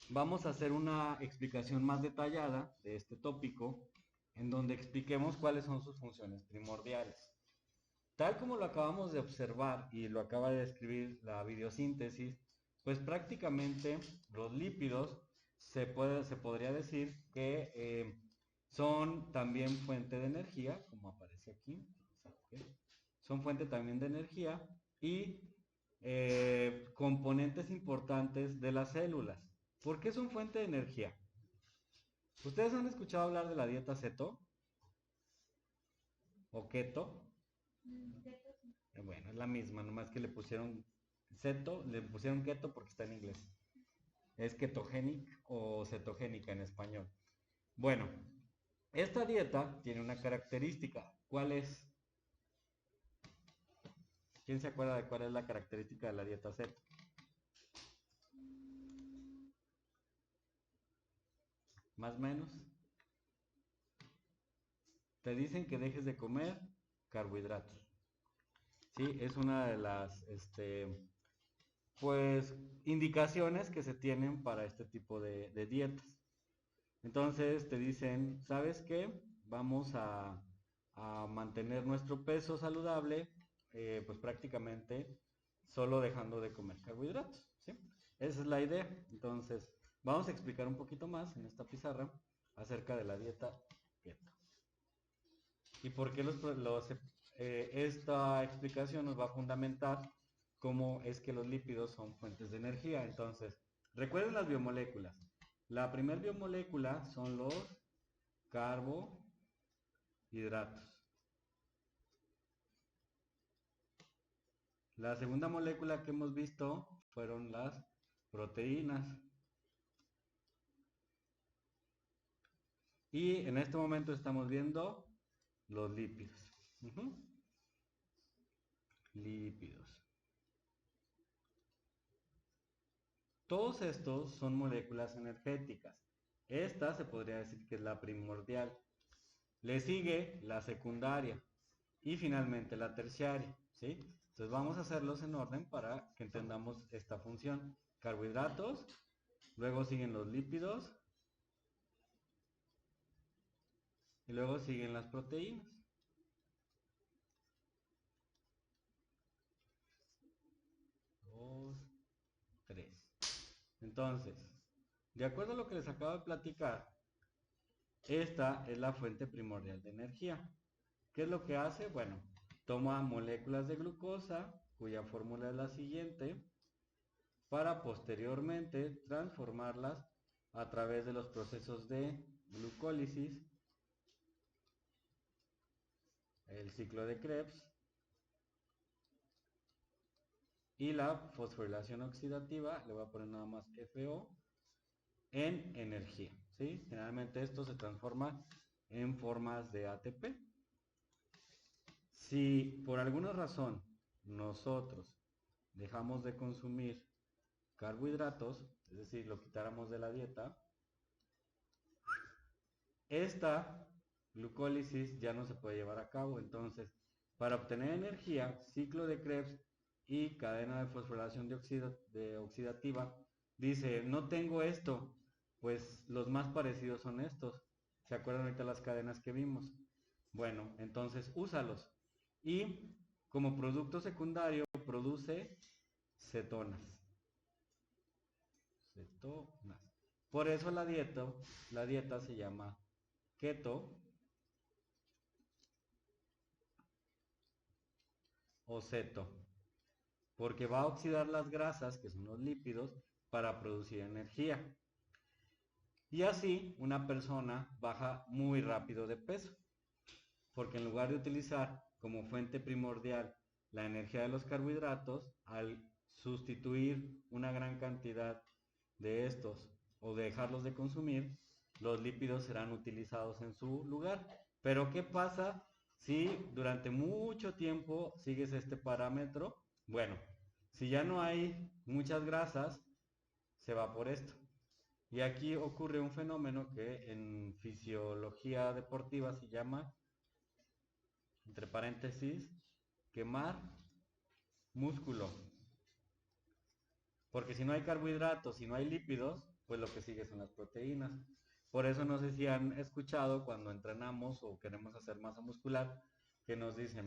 vamos a hacer una explicación más detallada de este tópico, en donde expliquemos cuáles son sus funciones primordiales. Tal como lo acabamos de observar y lo acaba de describir la videosíntesis, pues prácticamente los lípidos se podría decir que son también fuente de energía, como aparece aquí. Son fuente también de energía y componentes importantes de las células. ¿Por qué son fuente de energía? ¿Ustedes han escuchado hablar de la dieta ceto o keto? Bueno, es la misma, nomás que le pusieron ceto, le pusieron keto porque está en inglés. Es ketogénica o cetogénica en español. Bueno, esta dieta tiene una característica. ¿Cuál es? ¿Quién se acuerda de cuál es la característica de la dieta ceto? Más o menos. Te dicen que dejes de comer carbohidratos. Sí, es una de las, pues, indicaciones que se tienen para este tipo de dietas. Entonces te dicen, ¿sabes qué? Vamos a mantener nuestro peso saludable, pues prácticamente solo dejando de comer carbohidratos, ¿sí? Esa es la idea. Entonces, vamos a explicar un poquito más en esta pizarra acerca de la dieta keto. ¿Y por qué esta explicación nos va a fundamentar cómo es que los lípidos son fuentes de energía? Entonces, recuerden las biomoléculas. La primera biomolécula son los carbohidratos. La segunda molécula que hemos visto fueron las proteínas. Y en este momento estamos viendo los lípidos. Ujú. Lípidos. Todos estos son moléculas energéticas. Esta se podría decir que es la primordial. Le sigue la secundaria y finalmente la terciaria, ¿sí? Entonces vamos a hacerlos en orden para que entendamos esta función. Carbohidratos, luego siguen los lípidos y luego siguen las proteínas. Dos, tres. Entonces, de acuerdo a lo que les acabo de platicar, esta es la fuente primordial de energía. ¿Qué es lo que hace? Bueno, toma moléculas de glucosa, cuya fórmula es la siguiente, para posteriormente transformarlas a través de los procesos de glucólisis, el ciclo de Krebs y la fosforilación oxidativa, le voy a poner nada más FO, en energía, ¿sí? Generalmente esto se transforma en formas de ATP. Si por alguna razón nosotros dejamos de consumir carbohidratos, es decir, lo quitáramos de la dieta, esta glucólisis ya no se puede llevar a cabo. Entonces, para obtener energía, ciclo de Krebs y cadena de fosforilación de oxidativa, dice, no tengo esto, pues los más parecidos son estos. ¿Se acuerdan ahorita las cadenas que vimos? Bueno, entonces úsalos. Y como producto secundario produce cetonas. Cetonas. Por eso la dieta se llama keto o ceto, porque va a oxidar las grasas, que son los lípidos, para producir energía. Y así una persona baja muy rápido de peso, porque en lugar de utilizar como fuente primordial la energía de los carbohidratos, al sustituir una gran cantidad de estos o dejarlos de consumir, los lípidos serán utilizados en su lugar. Pero ¿qué pasa si durante mucho tiempo sigues este parámetro? Bueno, si ya no hay muchas grasas, se va por esto. Y aquí ocurre un fenómeno que en fisiología deportiva se llama, entre paréntesis, quemar músculo. Porque si no hay carbohidratos, si no hay lípidos, pues lo que sigue son las proteínas. Por eso no sé si han escuchado cuando entrenamos o queremos hacer masa muscular, que nos dicen,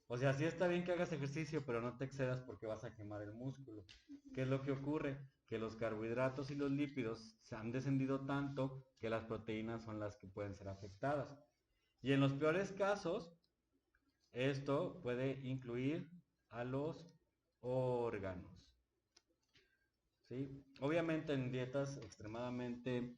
o sea, sí está bien que hagas ejercicio, pero no te excedas porque vas a quemar el músculo. ¿Qué es lo que ocurre? Que los carbohidratos y los lípidos se han descendido tanto que las proteínas son las que pueden ser afectadas. Y en los peores casos, esto puede incluir a los órganos. ¿Sí? Obviamente en dietas extremadamente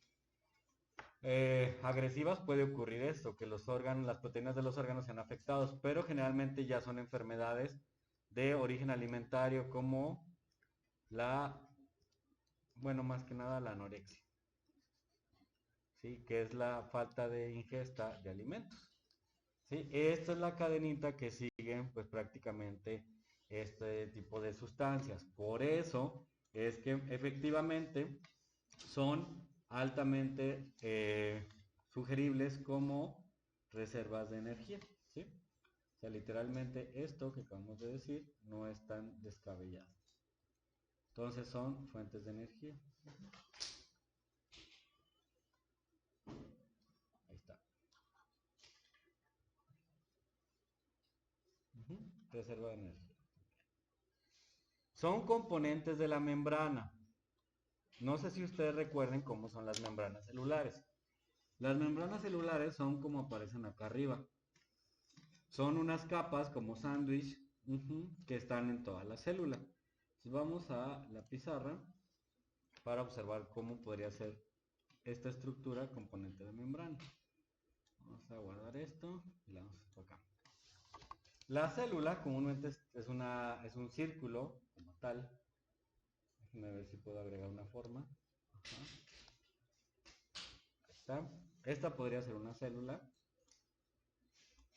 agresivas puede ocurrir esto, que los órganos, las proteínas de los órganos sean afectados, pero generalmente ya son enfermedades de origen alimentario como bueno, más que nada la anorexia, ¿sí? Que es la falta de ingesta de alimentos. ¿Sí? Esta es la cadenita que siguen pues prácticamente este tipo de sustancias. Por eso es que efectivamente son altamente sugeribles como reservas de energía. ¿Sí? O sea, literalmente esto que acabamos de decir no es tan descabellado. Entonces son fuentes de energía. Ahí está. Reserva de energía. Son componentes de la membrana. No sé si ustedes recuerden cómo son las membranas celulares. Las membranas celulares son como aparecen acá arriba. Son unas capas como sándwich que están en toda la célula. Entonces vamos a la pizarra para observar cómo podría ser esta estructura componente de membrana. Vamos a guardar esto y la vamos a acá. La célula comúnmente es un círculo como tal. Déjenme ver si puedo agregar una forma. Ajá. Ahí está. Esta podría ser una célula.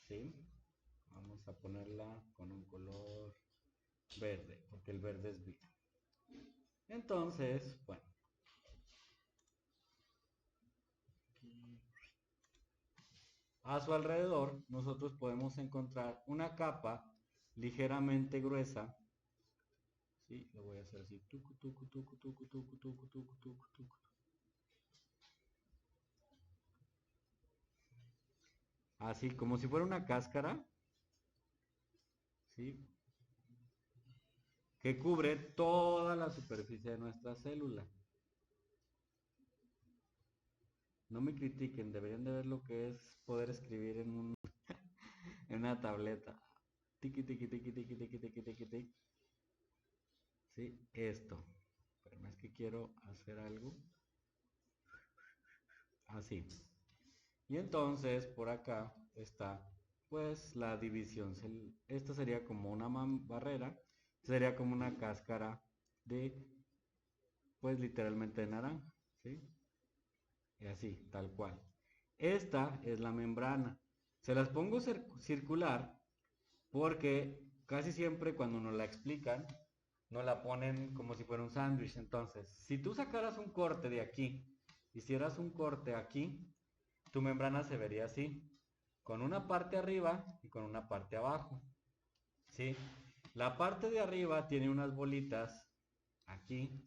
¿Sí? Vamos a ponerla con un color verde, porque el verde es vida. Entonces, bueno. A su alrededor nosotros podemos encontrar una capa ligeramente gruesa. ¿Sí? Lo voy a hacer así. Tucu, tucu, tucu, tucu, tucu, tucu, tucu, tucu, tucu. Así como si fuera una cáscara. ¿Sí? Que cubre toda la superficie de nuestra célula. No me critiquen, deberían de ver lo que es poder escribir en una tableta. Tiki, tiki, tiki, tiki, tiki, tiki, tiki, tiki. Sí, esto. Pero no es que quiero hacer algo así. Y entonces por acá está pues la división. Esta sería como una barrera. Sería como una cáscara de pues literalmente de naranja. ¿Sí? Y así, tal cual. Esta es la membrana. Se las pongo circular porque casi siempre cuando nos la explican, nos la ponen como si fuera un sándwich. Entonces, si tú sacaras un corte de aquí, hicieras un corte aquí, tu membrana se vería así, con una parte arriba y con una parte abajo. ¿Sí? La parte de arriba tiene unas bolitas aquí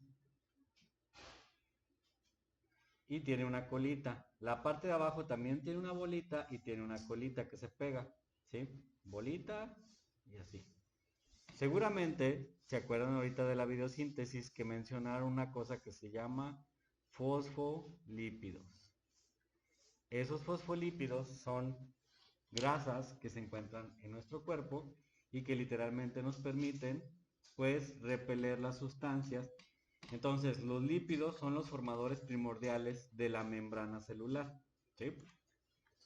y tiene una colita. La parte de abajo también tiene una bolita y tiene una colita que se pega, ¿sí? Bolita y así. Seguramente se acuerdan ahorita de la videosíntesis que mencionaron una cosa que se llama fosfolípidos. Esos fosfolípidos son grasas que se encuentran en nuestro cuerpo y que literalmente nos permiten pues repeler las sustancias. Entonces los lípidos son los formadores primordiales de la membrana celular. ¿Sí?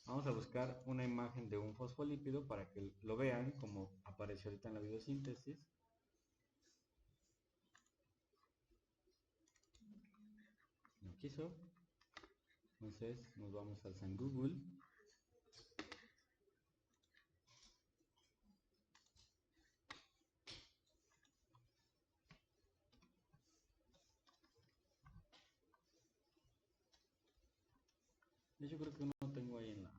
Vamos a buscar una imagen de un fosfolípido para que lo vean como apareció ahorita en la videosíntesis. No quiso. Entonces nos vamos al San Google. Yo creo que no tengo ahí en la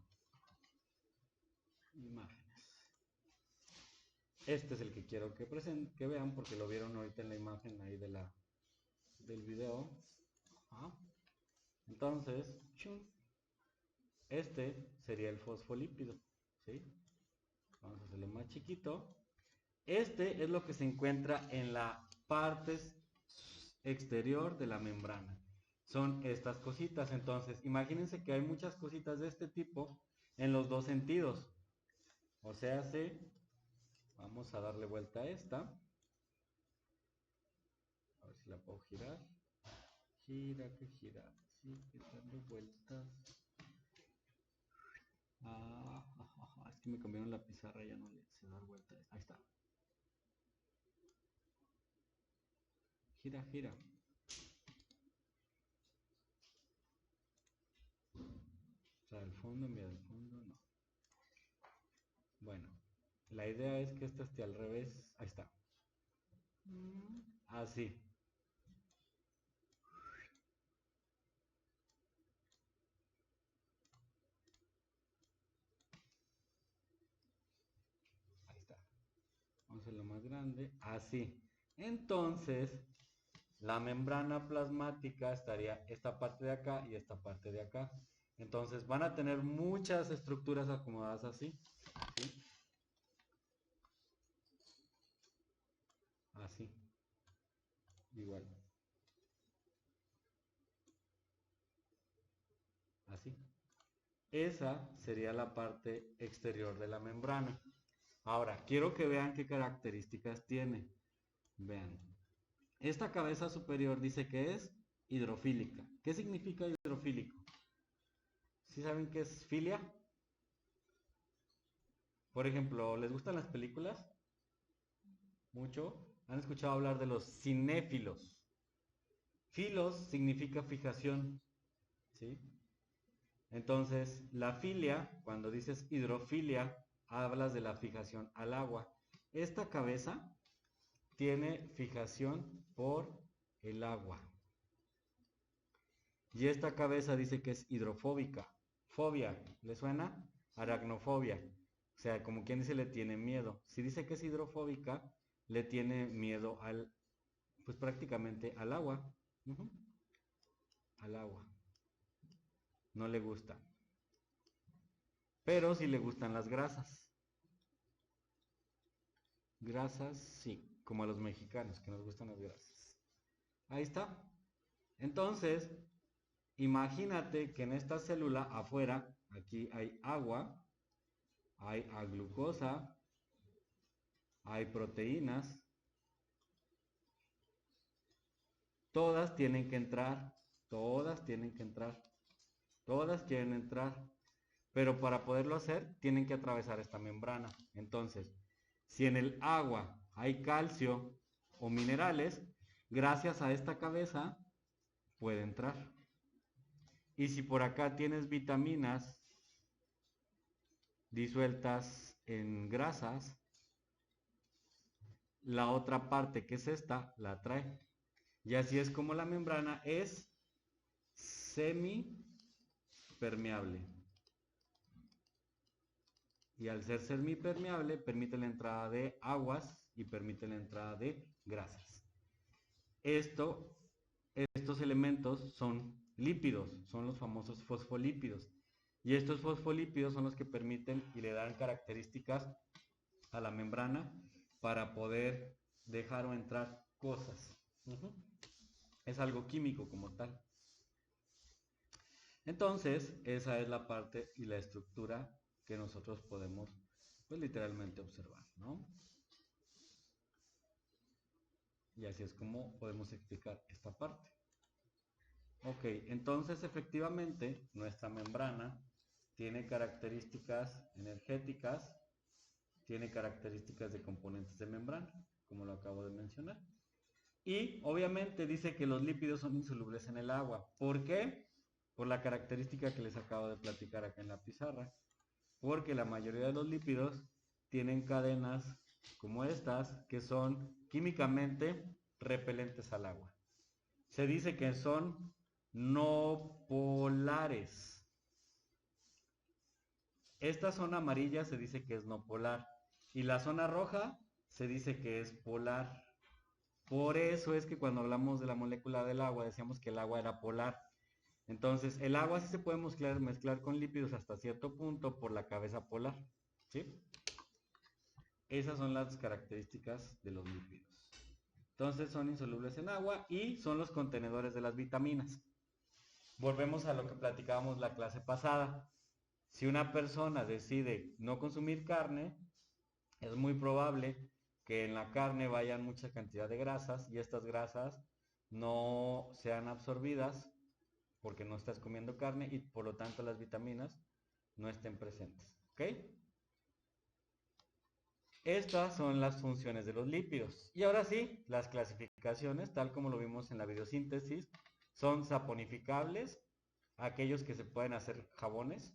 imágenes. Este es el que quiero que vean porque lo vieron ahorita en la imagen ahí del video. Ajá. Entonces, chum, este sería el fosfolípido, ¿sí? Vamos a hacerlo más chiquito. Este es lo que se encuentra en la parte exterior de la membrana. Son estas cositas. Entonces, imagínense que hay muchas cositas de este tipo en los dos sentidos. O sea, vamos a darle vuelta a esta. A ver si la puedo girar. Gira, que gira. Sí, que darle vueltas. Es que me cambiaron la pizarra, ya no le sé dar vueltas. Ahí está. Gira, gira. O sea, el fondo, mira, el fondo, no. Bueno, la idea es que esta esté al revés. Ahí está. Así. Ahí está. Vamos a hacerlo más grande. Así. Entonces, la membrana plasmática estaría esta parte de acá y esta parte de acá. Entonces van a tener muchas estructuras acomodadas así. ¿Sí? Así. Igual. Así. Esa sería la parte exterior de la membrana. Ahora, quiero que vean qué características tiene. Vean. Esta cabeza superior dice que es hidrofílica. ¿Qué significa hidrofílico? ¿Sí saben qué es filia? Por ejemplo, ¿les gustan las películas? Mucho. ¿Han escuchado hablar de los cinéfilos? Filos significa fijación, ¿sí? Entonces, la filia, cuando dices hidrofilia, hablas de la fijación al agua. Esta cabeza tiene fijación por el agua. Y esta cabeza dice que es hidrofóbica. Fobia, ¿le suena? Aracnofobia. O sea, como quien dice, le tiene miedo. Si dice que es hidrofóbica, le tiene miedo pues prácticamente al agua. Al agua. No le gusta. Pero sí le gustan las grasas. Grasas, sí, como a los mexicanos, que nos gustan las grasas. Ahí está. Entonces, imagínate que en esta célula afuera, aquí hay agua, hay glucosa, hay proteínas. Todas tienen que entrar, todas tienen que entrar, todas quieren entrar. Pero para poderlo hacer, tienen que atravesar esta membrana. Entonces, si en el agua hay calcio o minerales, gracias a esta cabeza puede entrar. Y si por acá tienes vitaminas disueltas en grasas, la otra parte que es esta la atrae. Y así es como la membrana es semipermeable. Y al ser semipermeable permite la entrada de aguas y permite la entrada de grasas. Estos elementos son lípidos, son los famosos fosfolípidos. Y estos fosfolípidos son los que permiten y le dan características a la membrana para poder dejar o entrar cosas. Es algo químico como tal. Entonces, esa es la parte y la estructura que nosotros podemos, pues literalmente observar, ¿no? Y así es como podemos explicar esta parte. Ok, entonces efectivamente nuestra membrana tiene características energéticas, tiene características de componentes de membrana, como lo acabo de mencionar. Y obviamente dice que los lípidos son insolubles en el agua. ¿Por qué? Por la característica que les acabo de platicar acá en la pizarra. Porque la mayoría de los lípidos tienen cadenas como estas que son químicamente repelentes al agua. Se dice que son no polares. Esta zona amarilla se dice que es no polar y la zona roja se dice que es polar. Por eso es que cuando hablamos de la molécula del agua decíamos que el agua era polar. Entonces, el agua sí se puede mezclar con lípidos hasta cierto punto por la cabeza polar, ¿sí? Esas son las características de los lípidos. Entonces, son insolubles en agua y son los contenedores de las vitaminas. Volvemos a lo que platicábamos la clase pasada. Si una persona decide no consumir carne, es muy probable que en la carne vayan mucha cantidad de grasas y estas grasas no sean absorbidas porque no estás comiendo carne y por lo tanto las vitaminas no estén presentes. ¿Ok? Estas son las funciones de los lípidos. Y ahora sí, las clasificaciones, tal como lo vimos en la biosíntesis, son saponificables, aquellos que se pueden hacer jabones,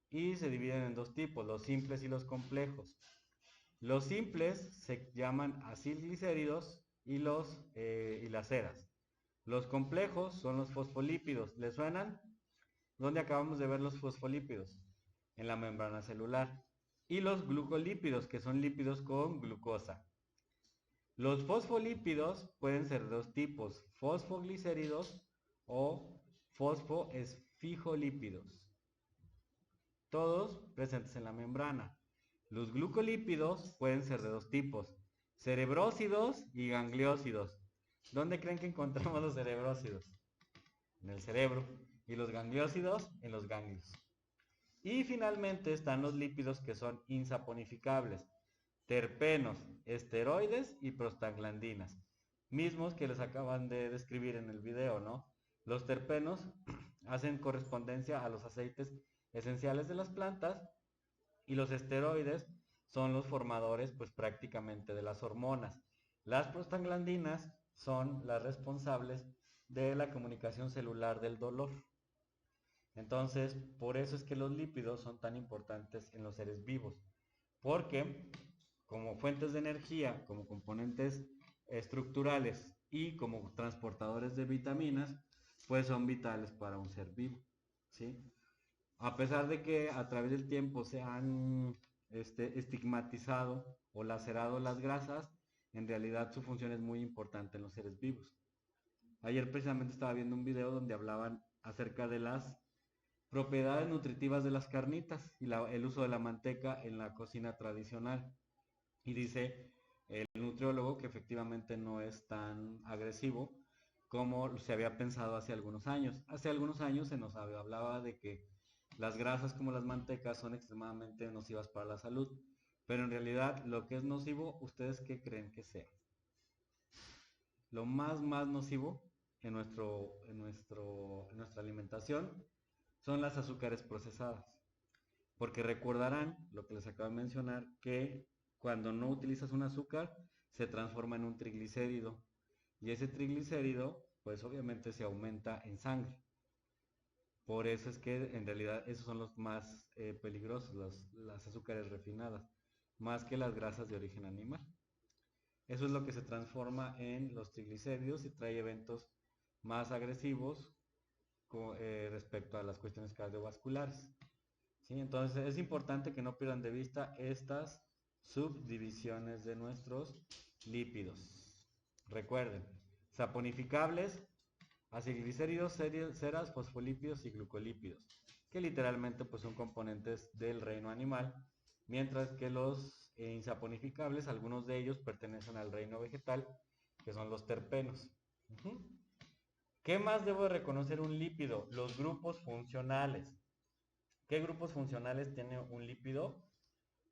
y se dividen en dos tipos, los simples y los complejos. Los simples se llaman acilglicéridos y las ceras. Los complejos son los fosfolípidos. ¿Les suenan? ¿Dónde acabamos de ver los fosfolípidos? En la membrana celular. Y los glucolípidos, que son lípidos con glucosa. Los fosfolípidos pueden ser de dos tipos, fosfoglicéridos o fosfoesfijolípidos, todos presentes en la membrana. Los glucolípidos pueden ser de dos tipos, cerebrósidos y gangliósidos. ¿Dónde creen que encontramos los cerebrósidos? En el cerebro. Y los gangliósidos en los ganglios. Y finalmente están los lípidos que son insaponificables, terpenos, esteroides y prostaglandinas, mismos que les acaban de describir en el video, ¿no? Los terpenos hacen correspondencia a los aceites esenciales de las plantas y los esteroides son los formadores pues prácticamente de las hormonas. Las prostaglandinas son las responsables de la comunicación celular del dolor. Entonces, por eso es que los lípidos son tan importantes en los seres vivos, porque como fuentes de energía, como componentes estructurales y como transportadores de vitaminas, pues son vitales para un ser vivo, ¿sí? A pesar de que a través del tiempo se han estigmatizado o lacerado las grasas, en realidad su función es muy importante en los seres vivos. Ayer precisamente estaba viendo un video donde hablaban acerca de las propiedades nutritivas de las carnitas y el uso de la manteca en la cocina tradicional. Y dice el nutriólogo que efectivamente no es tan agresivo como se había pensado hace algunos años. Hace algunos años se nos hablaba de que las grasas como las mantecas son extremadamente nocivas para la salud, pero en realidad lo que es nocivo, ¿ustedes qué creen que sea? Lo más nocivo en nuestra alimentación son las azúcares procesadas. Porque recordarán lo que les acabo de mencionar, que cuando no utilizas un azúcar se transforma en un triglicérido. Y ese triglicérido, pues obviamente se aumenta en sangre. Por eso es que en realidad esos son los más peligrosos, las azúcares refinadas, más que las grasas de origen animal. Eso es lo que se transforma en los triglicéridos y trae eventos más agresivos respecto a las cuestiones cardiovasculares. ¿Sí? Entonces es importante que no pierdan de vista estas subdivisiones de nuestros lípidos. Recuerden, saponificables, acilglicéridos, ceras, fosfolípidos y glucolípidos, que literalmente pues, son componentes del reino animal, mientras que los insaponificables, algunos de ellos pertenecen al reino vegetal, que son los terpenos. ¿Qué más debo de reconocer un lípido? Los grupos funcionales. ¿Qué grupos funcionales tiene un lípido?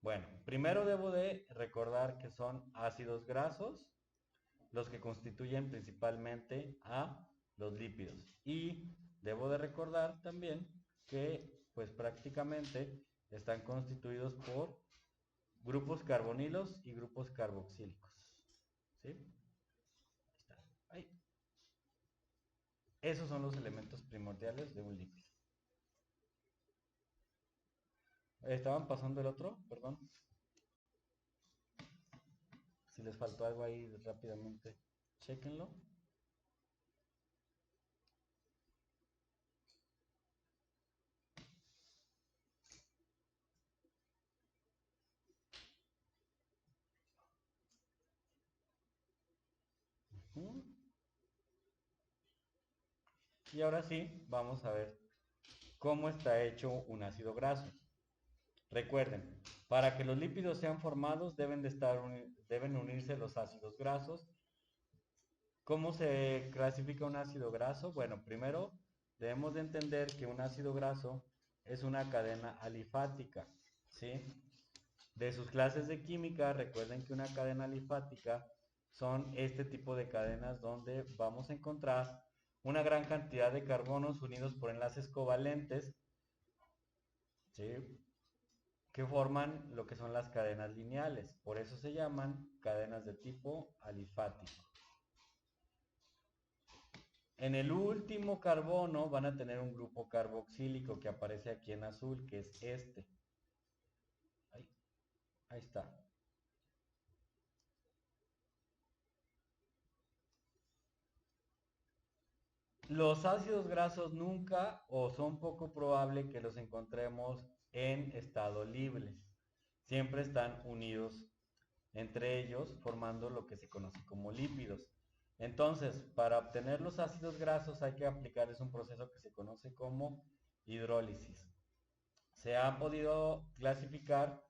Bueno, primero debo de recordar que son ácidos grasos los que constituyen principalmente a los lípidos. Y debo de recordar también que pues prácticamente están constituidos por grupos carbonilos y grupos carboxílicos. ¿Sí? Ahí. Esos son los elementos primordiales de un lípido. ¿Estaban pasando el otro? Perdón. Si les faltó algo ahí rápidamente, chéquenlo. Y ahora sí, vamos a ver cómo está hecho un ácido graso. Recuerden, para que los lípidos sean formados deben unirse los ácidos grasos. ¿Cómo se clasifica un ácido graso? Bueno, primero debemos de entender que un ácido graso es una cadena alifática, ¿sí? De sus clases de química, recuerden que una cadena alifática son este tipo de cadenas donde vamos a encontrar una gran cantidad de carbonos unidos por enlaces covalentes, ¿sí? Que forman lo que son las cadenas lineales. Por eso se llaman cadenas de tipo alifático. En el último carbono van a tener un grupo carboxílico que aparece aquí en azul, que es este. Ahí está. Los ácidos grasos nunca o son poco probable que los encontremos en estado libre. Siempre están unidos entre ellos formando lo que se conoce como lípidos. Entonces, para obtener los ácidos grasos hay que aplicarles un proceso que se conoce como hidrólisis. Se han podido clasificar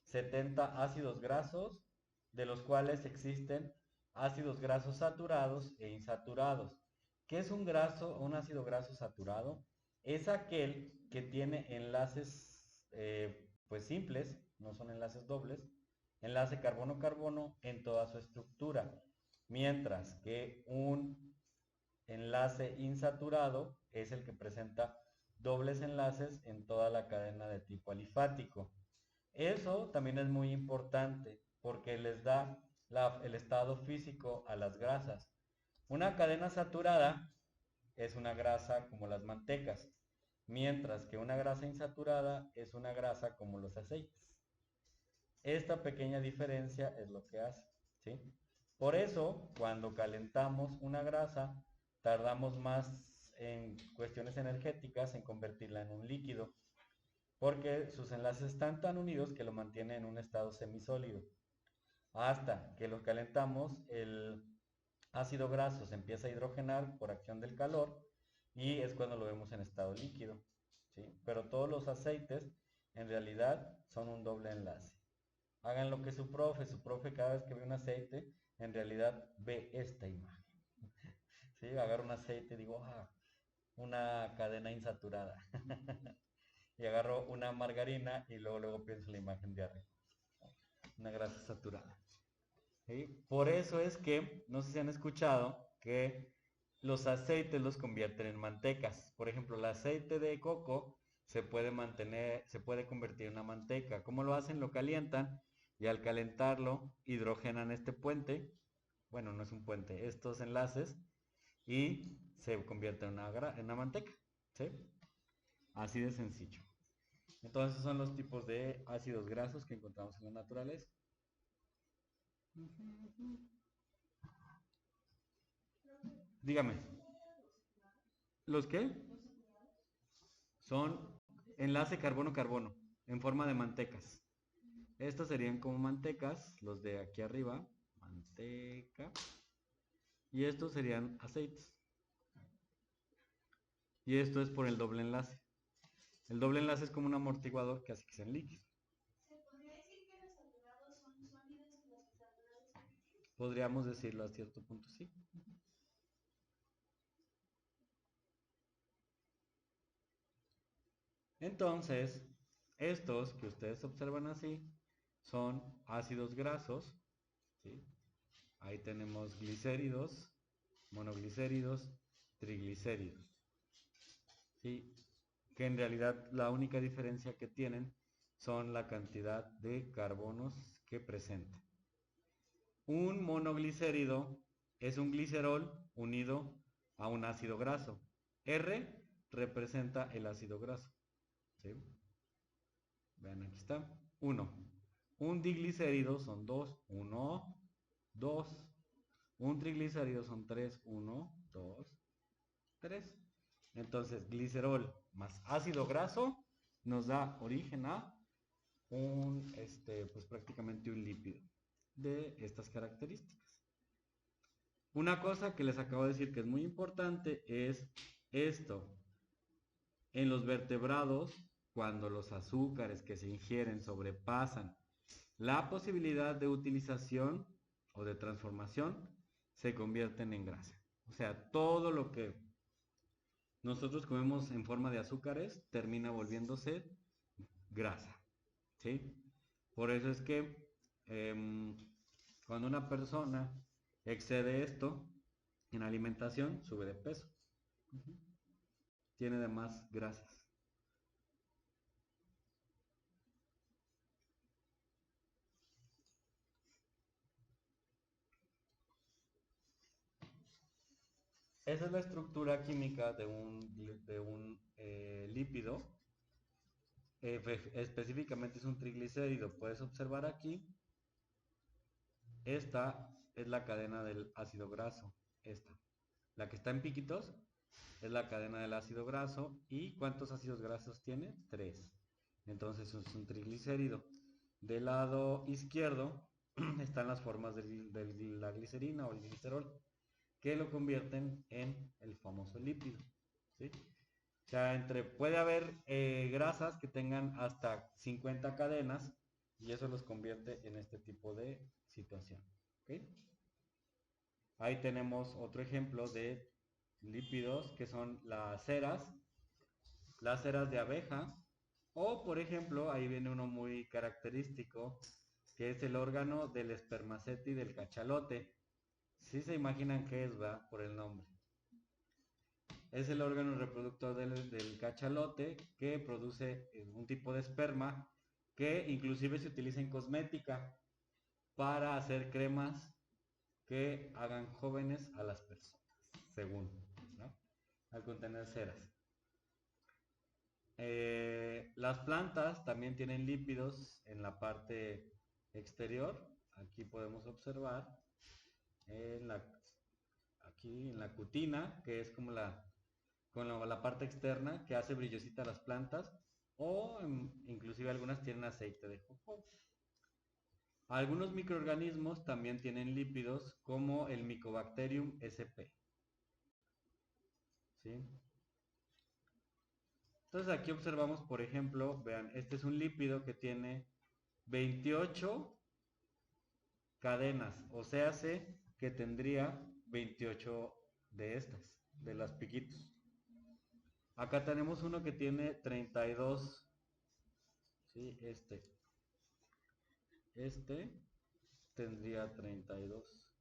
70 ácidos grasos, de los cuales existen ácidos grasos saturados e insaturados. ¿Qué es un ácido graso saturado? Es aquel que tiene enlaces pues simples, no son enlaces dobles, enlace carbono-carbono en toda su estructura, mientras que un enlace insaturado es el que presenta dobles enlaces en toda la cadena de tipo alifático. Eso también es muy importante porque les da el estado físico a las grasas. Una cadena saturada es una grasa como las mantecas, mientras que una grasa insaturada es una grasa como los aceites. Esta pequeña diferencia es lo que hace, ¿sí? Por eso, cuando calentamos una grasa, tardamos más en cuestiones energéticas en convertirla en un líquido, porque sus enlaces están tan unidos que lo mantienen en un estado semisólido. Hasta que lo calentamos, el ácido graso se empieza a hidrogenar por acción del calor y es cuando lo vemos en estado líquido, ¿sí? Pero todos los aceites en realidad son un doble enlace. Hagan lo que su profe cada vez que ve un aceite, en realidad ve esta imagen. ¿Sí? Agarro un aceite y digo, una cadena insaturada. Y agarro una margarina y luego pienso en la imagen de arriba. Una grasa saturada. ¿Sí? Por eso es que, no sé si han escuchado, que los aceites los convierten en mantecas. Por ejemplo, el aceite de coco se puede convertir en una manteca. ¿Cómo lo hacen? Lo calientan y al calentarlo hidrogenan este puente, bueno, no es un puente, estos enlaces y se convierte en una manteca, ¿sí? Así de sencillo. Entonces son los tipos de ácidos grasos que encontramos en la naturaleza. Dígame, ¿los qué? Son enlace carbono-carbono en forma de mantecas. Estos serían como mantecas, los de aquí arriba, manteca, y estos serían aceites. Y esto es por el doble enlace. El doble enlace es como un amortiguador que hace que sean líquidos. ¿Se podría decir que los saturados son sólidos y los insaturados son líquidos? Podríamos decirlo a cierto punto, sí. Entonces, estos que ustedes observan así son ácidos grasos, ¿sí? Ahí tenemos glicéridos, monoglicéridos, triglicéridos, ¿sí? Que en realidad la única diferencia que tienen son la cantidad de carbonos que presentan. Un monoglicérido es un glicerol unido a un ácido graso. R representa el ácido graso, ¿sí? Vean, aquí está. 1. Un diglicérido son 2. 1, 2. Un triglicérido son 3. 1, 2, 3. Entonces, glicerol más ácido graso nos da origen a pues prácticamente un lípido de estas características. Una cosa que les acabo de decir que es muy importante es Esto, en los vertebrados, cuando los azúcares que se ingieren sobrepasan la posibilidad de utilización o de transformación, se convierten en grasa. O sea, todo lo que nosotros comemos en forma de azúcares termina volviéndose grasa, ¿sí? Por eso es que cuando una persona excede esto en alimentación, sube de peso. Tiene además grasas. Esa es la estructura química de un lípido. Específicamente es un triglicérido. Puedes observar aquí. Esta es la cadena del ácido graso. Esta. La que está en piquitos es la cadena del ácido graso. ¿Y cuántos ácidos grasos tiene? 3. Entonces es un triglicérido. Del lado izquierdo están las formas de la glicerina o el glicerol, que lo convierten en el famoso lípido, ¿sí? O sea, puede haber grasas que tengan hasta 50 cadenas y eso los convierte en este tipo de situación, ¿ok? Ahí tenemos otro ejemplo de lípidos que son las ceras de abeja, o por ejemplo, ahí viene uno muy característico, que es el órgano del espermaceti del cachalote. Si se imaginan qué es, va, por el nombre. Es el órgano reproductor del cachalote que produce un tipo de esperma que inclusive se utiliza en cosmética para hacer cremas que hagan jóvenes a las personas, según, ¿no? Al contener ceras. Las plantas también tienen lípidos en la parte exterior. Aquí podemos observar aquí en la cutina, que es como la parte externa que hace brillosita las plantas, o inclusive algunas tienen aceite de jojoba. Algunos microorganismos también tienen lípidos, como el Mycobacterium sp. ¿Sí? Entonces aquí observamos, por ejemplo, vean, este es un lípido que tiene 28 cadenas, o sea, que tendría 28 de estas, de las piquitos. Acá tenemos uno que tiene 32, ¿sí? Este tendría 32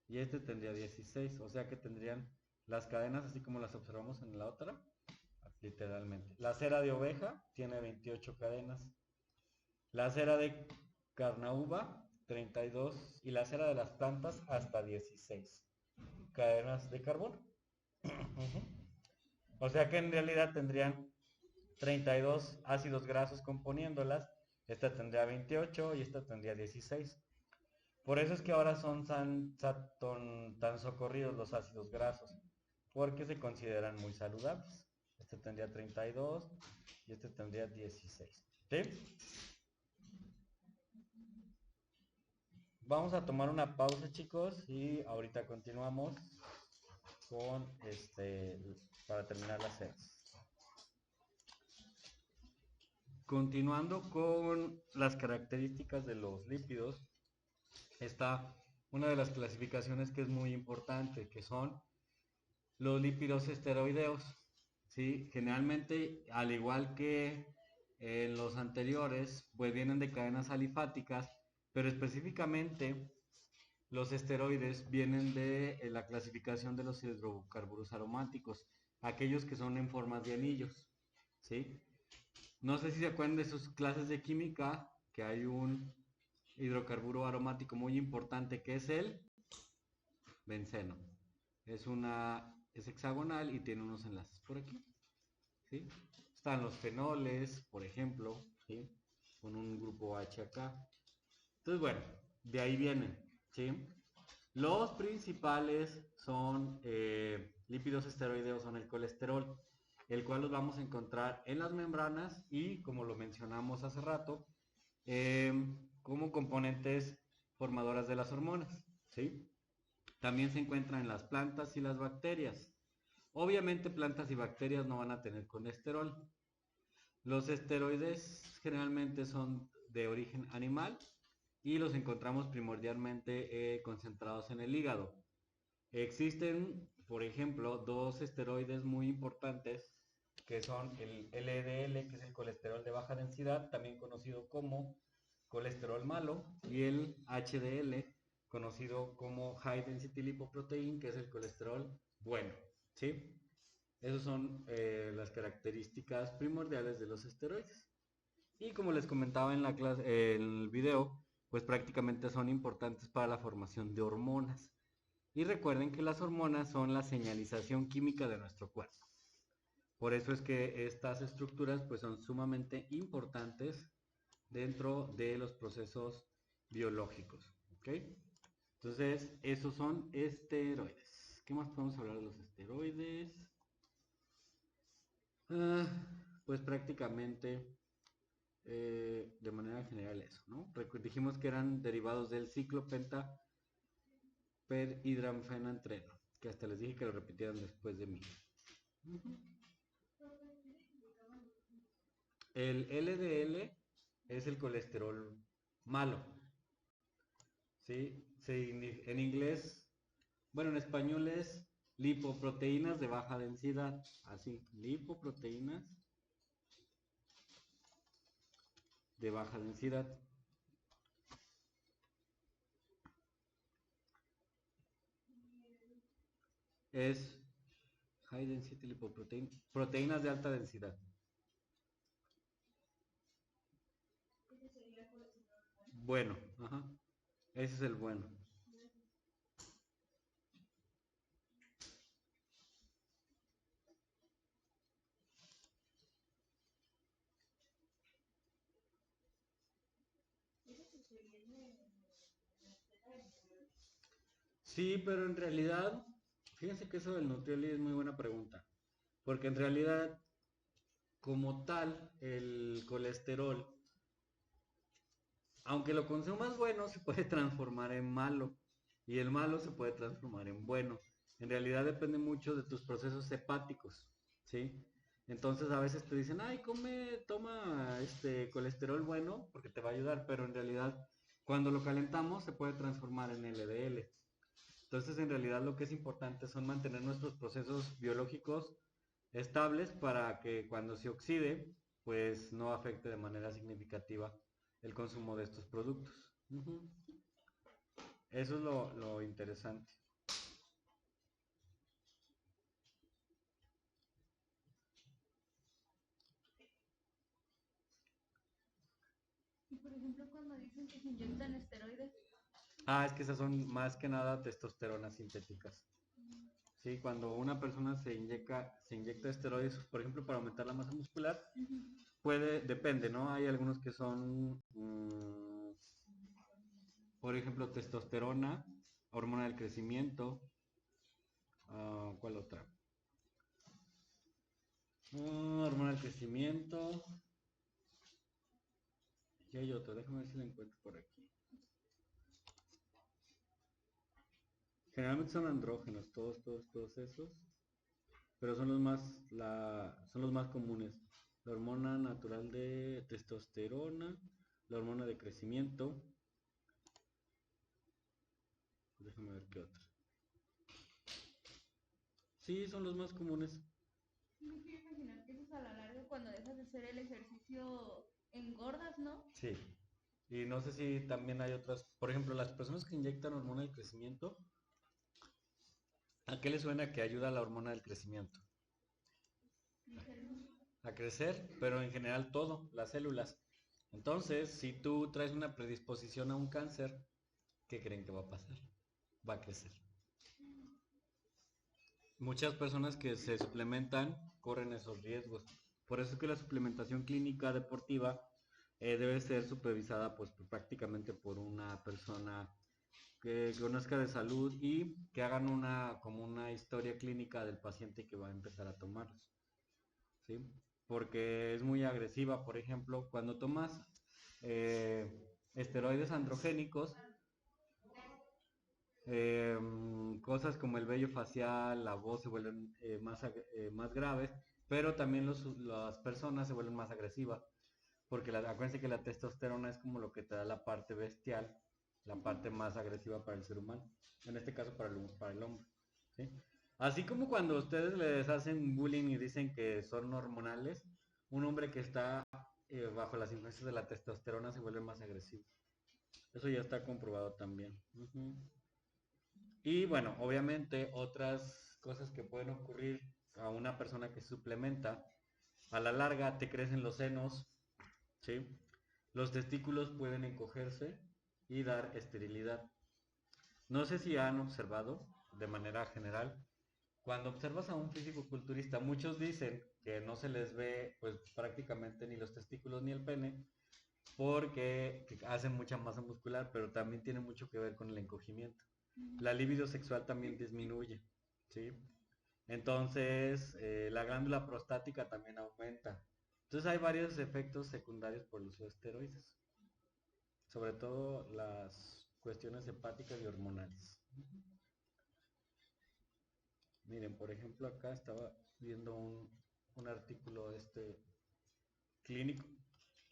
y este tendría 16, o sea que tendrían las cadenas así como las observamos en la otra, literalmente. La cera de oveja tiene 28 cadenas, la cera de carnauba 32 y la cera de las plantas hasta 16 cadenas de carbono. O sea que en realidad tendrían 32 ácidos grasos componiéndolas, esta tendría 28 y esta tendría 16. Por eso es que ahora son tan socorridos los ácidos grasos, porque se consideran muy saludables. Este tendría 32 y este tendría 16. ¿Sí? Vamos a tomar una pausa, chicos, y ahorita continuamos con para terminar las ceras. Continuando con las características de los lípidos, está una de las clasificaciones que es muy importante, que son los lípidos esteroideos. ¿Sí? Generalmente, al igual que en los anteriores, pues vienen de cadenas alifáticas, pero específicamente los esteroides vienen de la clasificación de los hidrocarburos aromáticos, aquellos que son en formas de anillos. ¿Sí? No sé si se acuerdan de sus clases de química, que hay un hidrocarburo aromático muy importante que es el benceno. Es hexagonal y tiene unos enlaces por aquí. ¿Sí? Están los fenoles, por ejemplo, ¿sí? Con un grupo H acá. Entonces, bueno, de ahí vienen. ¿Sí? Los principales son lípidos esteroideos, son el colesterol, el cual los vamos a encontrar en las membranas y, como lo mencionamos hace rato, como componentes formadoras de las hormonas. ¿Sí? También se encuentran en las plantas y las bacterias. Obviamente plantas y bacterias no van a tener colesterol. Los esteroides generalmente son de origen animal y los encontramos primordialmente concentrados en el hígado. Existen, por ejemplo, dos esteroides muy importantes que son el LDL, que es el colesterol de baja densidad, también conocido como colesterol malo, y el HDL, conocido como High Density Lipoprotein, que es el colesterol bueno, ¿sí? Esas son las características primordiales de los esteroides. Y como les comentaba en la clase, en el video, pues prácticamente son importantes para la formación de hormonas. Y recuerden que las hormonas son la señalización química de nuestro cuerpo. Por eso es que estas estructuras pues son sumamente importantes dentro de los procesos biológicos. ¿Ok? Entonces, esos son esteroides. ¿Qué más podemos hablar de los esteroides? Ah, pues prácticamente de manera general eso, ¿no? Dijimos que eran derivados del ciclopenta perhidranfenantreno, que hasta les dije que lo repitieran después de mí. El LDL es el colesterol malo, ¿sí? En inglés, bueno, en español es lipoproteínas de baja densidad, así, lipoproteínas de baja densidad. Es high density lipoprotein, proteínas de alta densidad. Bueno, ajá, ese es el bueno. Sí, pero en realidad, fíjense que eso del Nutrioli es muy buena pregunta, porque en realidad, como tal, el colesterol, aunque lo consumas bueno, se puede transformar en malo, y el malo se puede transformar en bueno. En realidad depende mucho de tus procesos hepáticos, ¿sí? Entonces a veces te dicen, ay, toma este colesterol bueno porque te va a ayudar, pero en realidad cuando lo calentamos se puede transformar en LDL. Entonces, en realidad lo que es importante son mantener nuestros procesos biológicos estables para que cuando se oxide, pues no afecte de manera significativa el consumo de estos productos. Ujú. Eso es lo interesante. Y por ejemplo, cuando dicen que se inyectan esteroides, Ah, es que esas son más que nada testosteronas sintéticas. Sí, cuando una persona se inyecta esteroides, por ejemplo, para aumentar la masa muscular, depende, ¿no? Hay algunos que son, por ejemplo, testosterona, hormona del crecimiento. ¿Cuál otra? Hormona del crecimiento. Y hay otra, déjame ver si la encuentro por aquí. Generalmente son andrógenos, todos esos. Pero son los más comunes. La hormona natural de testosterona, la hormona de crecimiento. Déjame ver qué otra. Sí, son los más comunes. me quiero imaginar que eso es a la larga cuando dejas de hacer el ejercicio engordas, ¿no? Sí. Y no sé si también hay otras. Por ejemplo, las personas que inyectan hormona del crecimiento, ¿a qué les suena que ayuda a la hormona del crecimiento? A crecer, pero en general todo, las células. Entonces, si tú traes una predisposición a un cáncer, ¿qué creen que va a pasar? Va a crecer. Muchas personas que se suplementan corren esos riesgos. Por eso es que la suplementación clínica deportiva debe ser supervisada pues prácticamente por una persona que conozca de salud y que hagan como una historia clínica del paciente que va a empezar a tomarlos, ¿sí? Porque es muy agresiva. Por ejemplo, cuando tomas esteroides androgénicos, Cosas como el vello facial, la voz se vuelven más graves, pero también las personas se vuelven más agresivas, porque acuérdense que la testosterona es como lo que te da la parte bestial, la parte más agresiva para el ser humano, en este caso para el hombre, ¿sí? Así como cuando ustedes les hacen bullying y dicen que son hormonales, un hombre que está bajo las influencias de la testosterona se vuelve más agresivo. Eso ya está comprobado también. Ujú. Y bueno, obviamente otras cosas que pueden ocurrir a una persona que suplementa, a la larga te crecen los senos, ¿sí? Los testículos pueden encogerse y dar esterilidad. No sé si han observado de manera general, cuando observas a un físico-culturista, muchos dicen que no se les ve pues prácticamente ni los testículos ni el pene porque hacen mucha masa muscular, pero también tiene mucho que ver con el encogimiento. La libido sexual también disminuye, ¿sí? Entonces, la glándula prostática también aumenta. Entonces hay varios efectos secundarios por el uso de esteroides, sobre todo las cuestiones hepáticas y hormonales. Miren, por ejemplo, acá estaba viendo un artículo clínico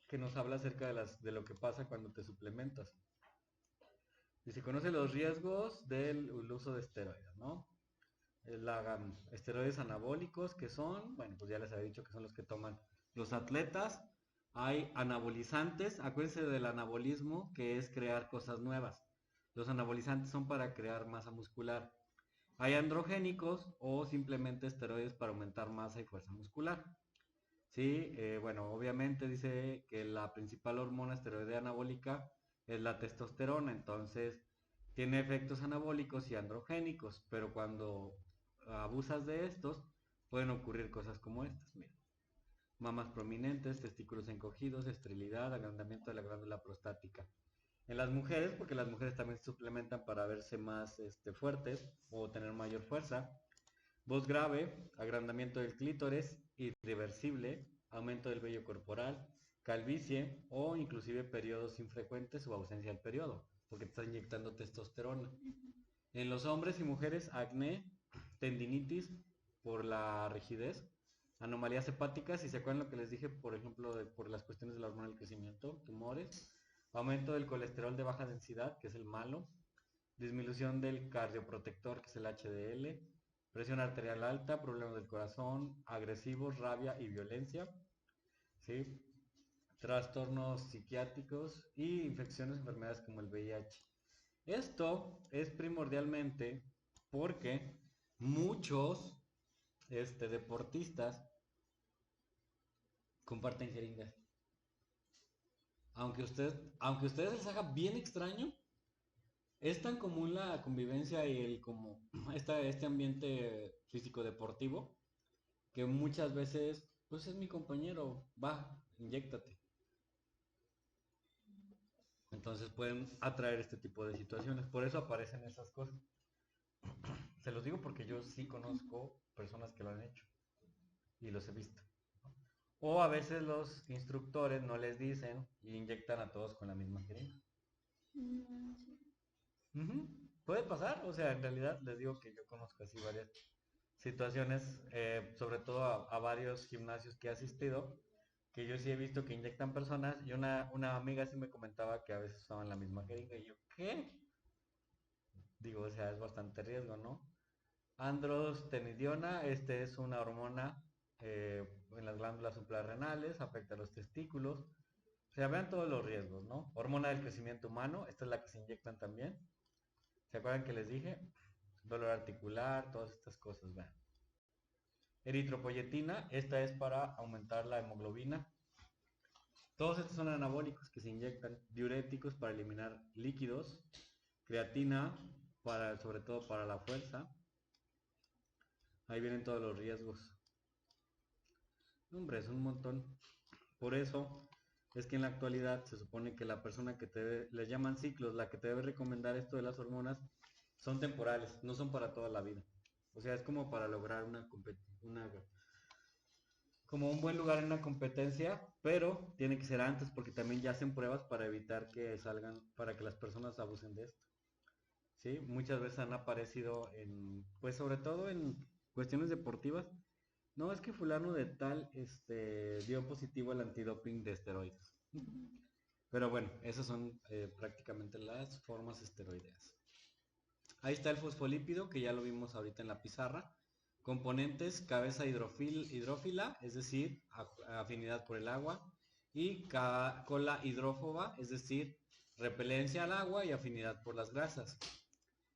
que nos habla acerca de lo que pasa cuando te suplementas. Y se conocen los riesgos del uso de esteroides, ¿no? Esteroides anabólicos que son, bueno, pues ya les había dicho que son los que toman los atletas. Hay anabolizantes, acuérdense del anabolismo, que es crear cosas nuevas. Los anabolizantes son para crear masa muscular. Hay androgénicos o simplemente esteroides para aumentar masa y fuerza muscular. Sí, bueno, obviamente dice que la principal hormona esteroide anabólica es la testosterona, entonces tiene efectos anabólicos y androgénicos, pero cuando abusas de estos pueden ocurrir cosas como estas. Mira, mamas prominentes, testículos encogidos, esterilidad, agrandamiento de la glándula prostática. En las mujeres, porque las mujeres también se suplementan para verse más fuertes o tener mayor fuerza, voz grave, agrandamiento del clítoris, irreversible, aumento del vello corporal, calvicie o inclusive periodos infrecuentes o ausencia del periodo, porque te está inyectando testosterona. En los hombres y mujeres, acné, tendinitis por la rigidez, anomalías hepáticas, si se acuerdan lo que les dije, por ejemplo, por las cuestiones de la hormona del crecimiento, tumores, aumento del colesterol de baja densidad, que es el malo, disminución del cardioprotector, que es el HDL, presión arterial alta, problemas del corazón, agresivos, rabia y violencia, ¿sí? Trastornos psiquiátricos y infecciones, enfermedades como el VIH. Esto es primordialmente porque muchos deportistas comparten jeringas. Aunque a ustedes les haga bien extraño, es tan común la convivencia y este ambiente físico deportivo que muchas veces, pues es mi compañero, va, inyéctate. Entonces pueden atraer este tipo de situaciones. Por eso aparecen esas cosas. Se los digo porque yo sí conozco personas que lo han hecho y los he visto. O a veces los instructores no les dicen y inyectan a todos con la misma jeringa. Ujú. Puede pasar, o sea, en realidad les digo que yo conozco así varias situaciones, sobre todo a varios gimnasios que he asistido, que yo sí he visto que inyectan personas y una amiga sí me comentaba que a veces usaban la misma jeringa y yo, ¿qué? Digo, o sea, es bastante riesgo, ¿no? Androstenediona, es una hormona en las glándulas suprarrenales, afecta a los testículos, o sea, vean todos los riesgos, ¿no? Hormona del crecimiento humano, esta es la que se inyectan también. ¿Se acuerdan que les dije? Dolor articular, todas estas cosas, vean. Eritropoyetina, esta es para aumentar la hemoglobina. Todos estos son anabólicos que se inyectan, diuréticos para eliminar líquidos, creatina sobre todo para la fuerza. Ahí vienen todos los riesgos. Hombre, es un montón. Por eso es que en la actualidad se supone que la persona que les llaman ciclos, la que te debe recomendar esto de las hormonas, son temporales, no son para toda la vida. O sea, es como para lograr como un buen lugar en una competencia, pero tiene que ser antes porque también ya hacen pruebas para evitar que salgan, para que las personas abusen de esto. ¿sí? Muchas veces han aparecido en, pues sobre todo en cuestiones deportivas. No, es que fulano de tal, dio positivo al antidoping de esteroides. Pero bueno, esas son prácticamente las formas esteroideas. Ahí está el fosfolípido, que ya lo vimos ahorita en la pizarra. Componentes: cabeza hidrófila, es decir, afinidad por el agua, y cola hidrófoba, es decir, repelencia al agua y afinidad por las grasas.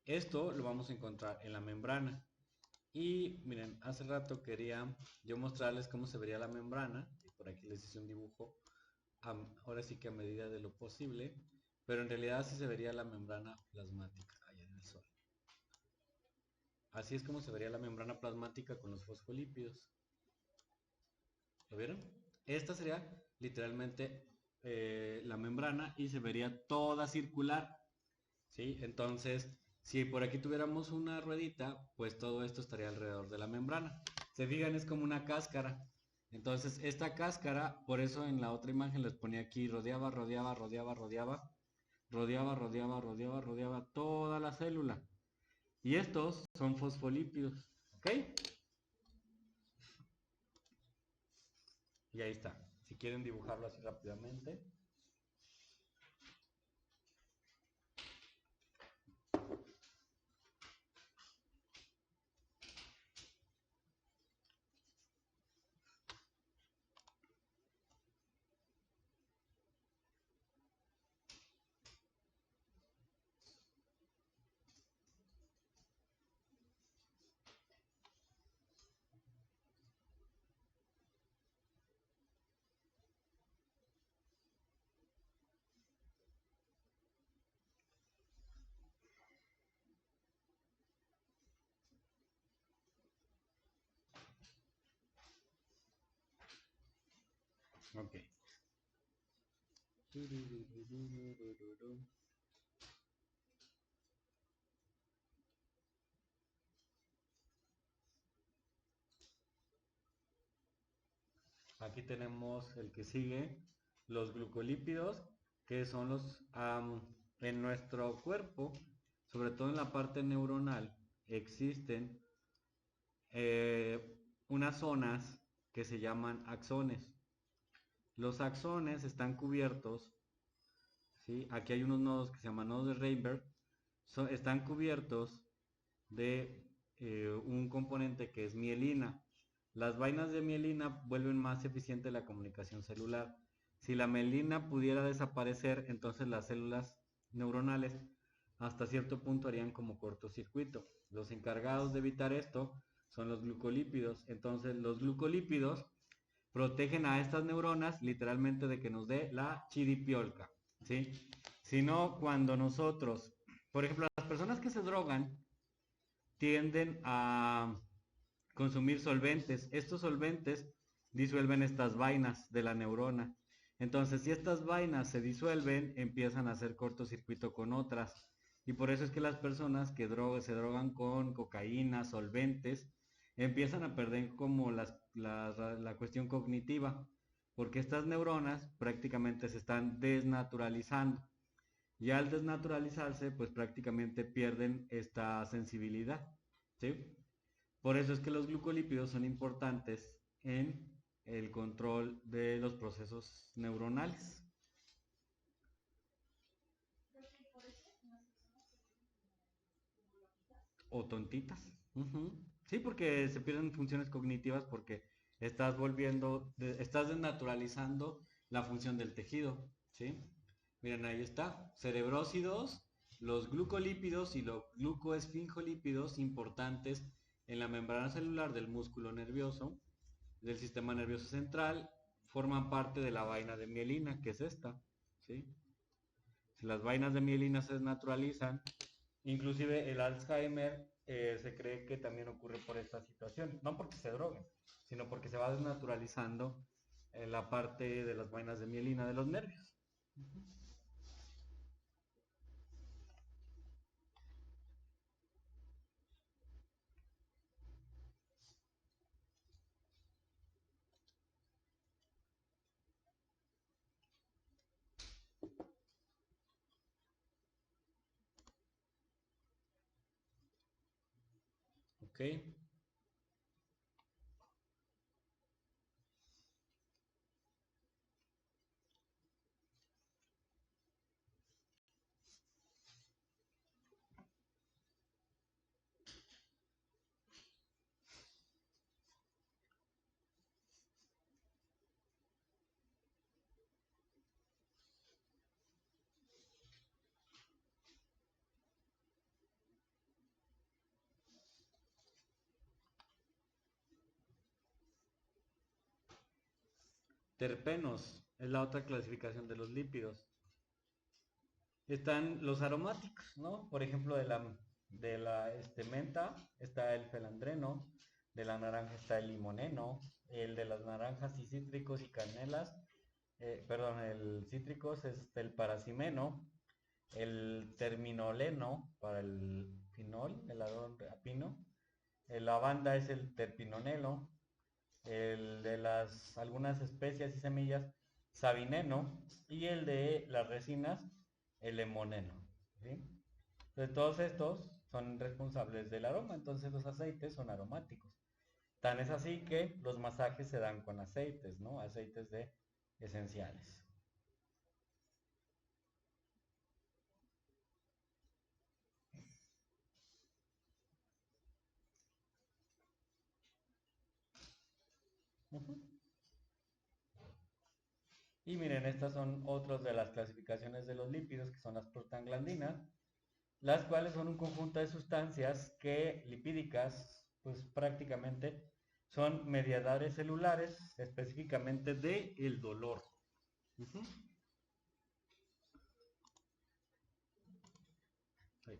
Esto lo vamos a encontrar en la membrana. Y miren, hace rato quería yo mostrarles cómo se vería la membrana, y por aquí les hice un dibujo, ahora sí que a medida de lo posible, pero en realidad así se vería la membrana plasmática allá en el sol. Así es como se vería la membrana plasmática con los fosfolípidos. ¿Lo vieron? Esta sería literalmente la membrana y se vería toda circular, ¿sí? Entonces, si por aquí tuviéramos una ruedita, pues todo esto estaría alrededor de la membrana. Se fijan, es como una cáscara. Entonces, esta cáscara, por eso en la otra imagen les ponía aquí, rodeaba toda la célula. Y estos son fosfolípidos, ¿ok? Y ahí está. Si quieren dibujarlo así rápidamente. Ok. Aquí tenemos el que sigue, los glucolípidos, que son en nuestro cuerpo, sobre todo en la parte neuronal, existen unas zonas que se llaman axones. Los axones están cubiertos, ¿sí? Aquí hay unos nodos que se llaman nodos de Reinberg, están cubiertos de un componente que es mielina. Las vainas de mielina vuelven más eficiente la comunicación celular. Si la mielina pudiera desaparecer, entonces las células neuronales hasta cierto punto harían como cortocircuito. Los encargados de evitar esto son los glucolípidos. Entonces los glucolípidos protegen a estas neuronas literalmente de que nos dé la chiripiolca, ¿sí? Si no, cuando nosotros, por ejemplo, las personas que se drogan tienden a consumir solventes. Estos solventes disuelven estas vainas de la neurona. Entonces, si estas vainas se disuelven, empiezan a hacer cortocircuito con otras. Y por eso es que las personas que se drogan con cocaína, solventes, empiezan a perder como la cuestión cognitiva, porque estas neuronas prácticamente se están desnaturalizando. Y al desnaturalizarse, pues prácticamente pierden esta sensibilidad, ¿sí? Por eso es que los glucolípidos son importantes en el control de los procesos neuronales. O tontitas. Ujú. Sí, porque se pierden funciones cognitivas porque estás desnaturalizando la función del tejido, ¿sí? Miren, ahí está. Cerebrósidos, los glucolípidos y los glucoesfingolípidos importantes en la membrana celular del músculo nervioso, del sistema nervioso central, forman parte de la vaina de mielina, que es esta, ¿sí? Si las vainas de mielina se desnaturalizan, inclusive el Alzheimer se cree que también ocurre por esta situación, no porque se droguen, sino porque se va desnaturalizando la parte de las vainas de mielina de los nervios. ¿ok? Terpenos es la otra clasificación de los lípidos. Están los aromáticos, ¿no? Por ejemplo, de la menta está el felandreno, de la naranja está el limoneno, el de las naranjas y cítricos y canelas, perdón, el cítricos es el paracimeno, el terminoleno para el pinol, el arón a pino, el lavanda es el terpinonelo, el de algunas especias y semillas, sabineno, y el de las resinas, el lemoneno, ¿sí? Entonces, todos estos son responsables del aroma, entonces los aceites son aromáticos. Tan es así que los masajes se dan con aceites, ¿no? Aceites de esenciales. Ujú. Y miren, estas son otras de las clasificaciones de los lípidos, que son las prostaglandinas, las cuales son un conjunto de sustancias que lipídicas, pues prácticamente son mediadores celulares, específicamente del dolor. Ujú. Sí.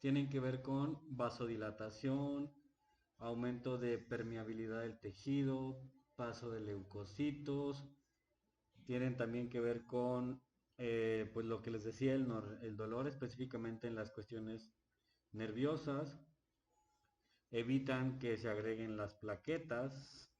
Tienen que ver con vasodilatación, aumento de permeabilidad del tejido, paso de leucocitos, tienen también que ver con, pues lo que les decía, el dolor específicamente en las cuestiones nerviosas, evitan que se agreguen las plaquetas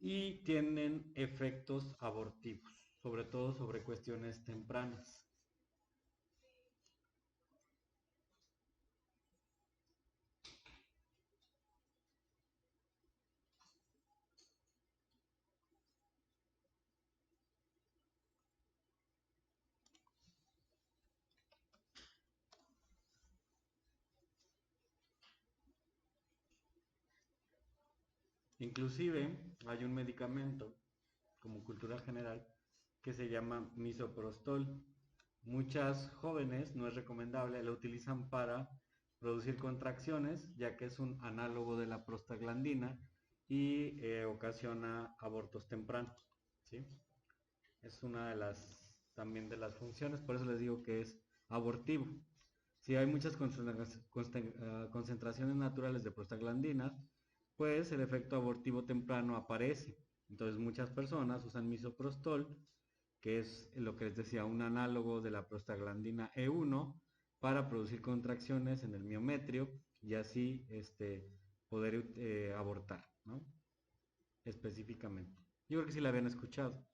y tienen efectos abortivos, sobre todo sobre cuestiones tempranas. Inclusive hay un medicamento como cultura general que se llama misoprostol. Muchas jóvenes, no es recomendable, lo utilizan para producir contracciones, ya que es un análogo de la prostaglandina y ocasiona abortos tempranos, ¿sí? Es una de las también de las funciones, por eso les digo que es abortivo. Si hay muchas concentraciones naturales de prostaglandinas, pues el efecto abortivo temprano aparece. Entonces muchas personas usan misoprostol, que es lo que les decía, un análogo de la prostaglandina E1, para producir contracciones en el miometrio y así poder abortar, ¿no? Específicamente. Yo creo que sí la habían escuchado,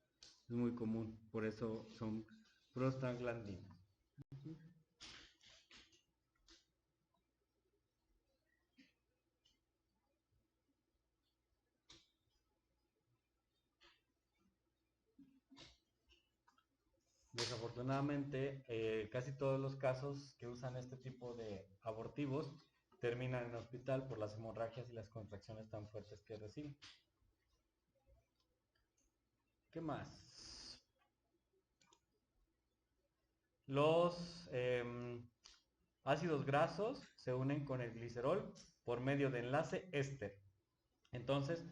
es muy común, por eso son prostaglandinas. Desafortunadamente, casi todos los casos que usan este tipo de abortivos terminan en hospital por las hemorragias y las contracciones tan fuertes que reciben. ¿Qué más? Los ácidos grasos se unen con el glicerol por medio de enlace éster. Entonces,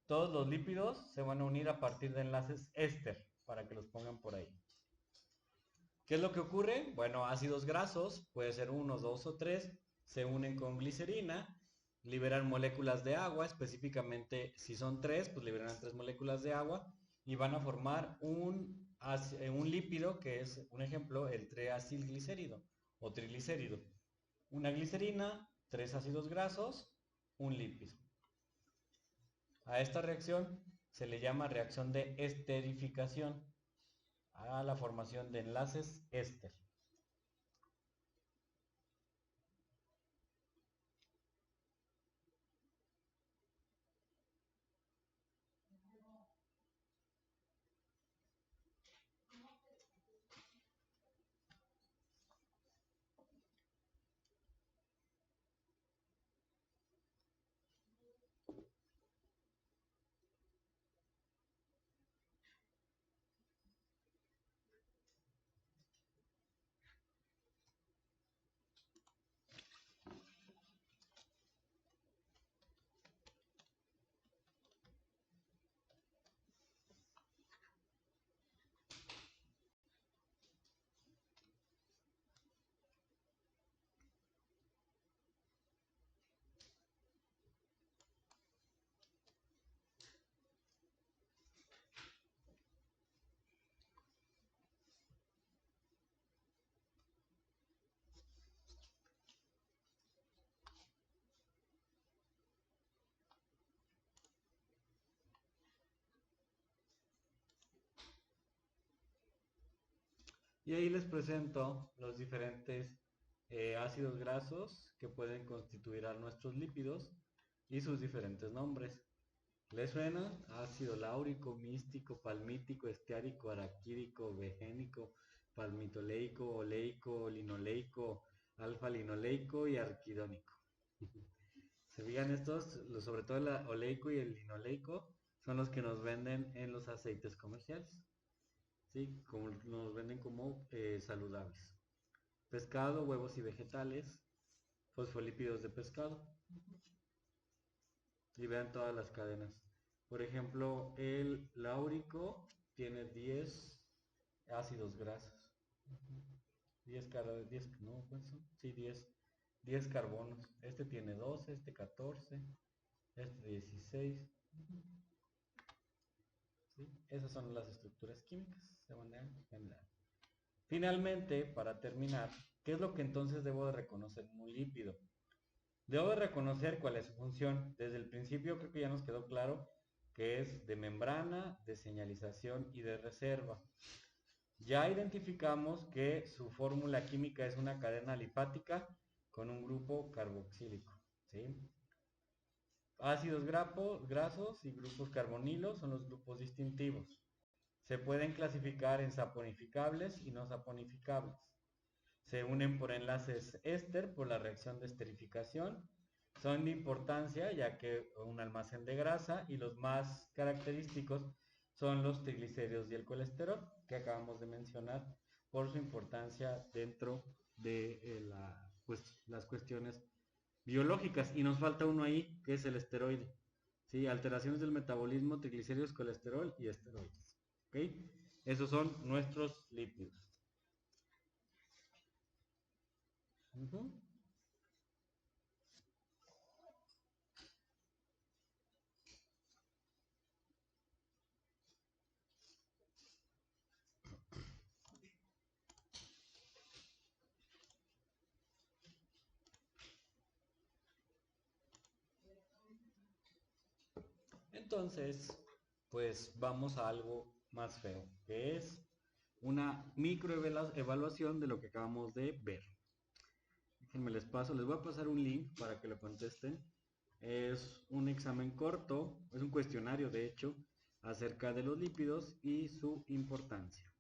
todos los lípidos se van a unir a partir de enlaces éster, para que los pongan por ahí. ¿Qué es lo que ocurre? Bueno, ácidos grasos, puede ser uno, dos o tres, se unen con glicerina, liberan moléculas de agua, específicamente si son tres, pues liberan tres moléculas de agua, y van a formar un lípido que es, un ejemplo, el triacilglicérido o triglicérido. Una glicerina, 3 ácidos grasos, un lípido. A esta reacción se le llama reacción de esterificación, a la formación de enlaces éster. Y ahí les presento los diferentes ácidos grasos que pueden constituir a nuestros lípidos y sus diferentes nombres. ¿Les suena? Ácido láurico, místico, palmítico, esteárico, araquídico, vegénico, palmitoleico, oleico, linoleico, alfa-linoleico y arquidónico. ¿Se fijan estos? Sobre todo el oleico y el linoleico son los que nos venden en los aceites comerciales. ¿Sí? Como nos venden como saludables. Pescado, huevos y vegetales, fosfolípidos de pescado. Y vean todas las cadenas. Por ejemplo, el láurico tiene 10 ácidos grasos. 10 no, ¿cuántos son? Sí, 10 carbonos. Este tiene 12, este 14, este 16. ¿Sí? Esas son las estructuras químicas de manera general. Finalmente, para terminar, ¿qué es lo que entonces debo de reconocer en un lípido? Debo de reconocer cuál es su función. Desde el principio creo que ya nos quedó claro que es de membrana, de señalización y de reserva. Ya identificamos que su fórmula química es una cadena alifática con un grupo carboxílico. ¿Sí? Ácidos grasos y grupos carbonilos son los grupos distintivos. Se pueden clasificar en saponificables y no saponificables. Se unen por enlaces éster por la reacción de esterificación. Son de importancia ya que un almacén de grasa, y los más característicos son los triglicéridos y el colesterol que acabamos de mencionar por su importancia dentro de las cuestiones biológicas. Y nos falta uno ahí que es el esteroide. ¿Sí? Alteraciones del metabolismo, triglicéridos, colesterol y esteroides. ¿Okay? Esos son nuestros lípidos. Entonces, pues vamos a algo más feo, que es una microevaluación de lo que acabamos de ver. Déjenme les voy a pasar un link para que lo contesten. Es un examen corto, es un cuestionario de hecho, acerca de los lípidos y su importancia.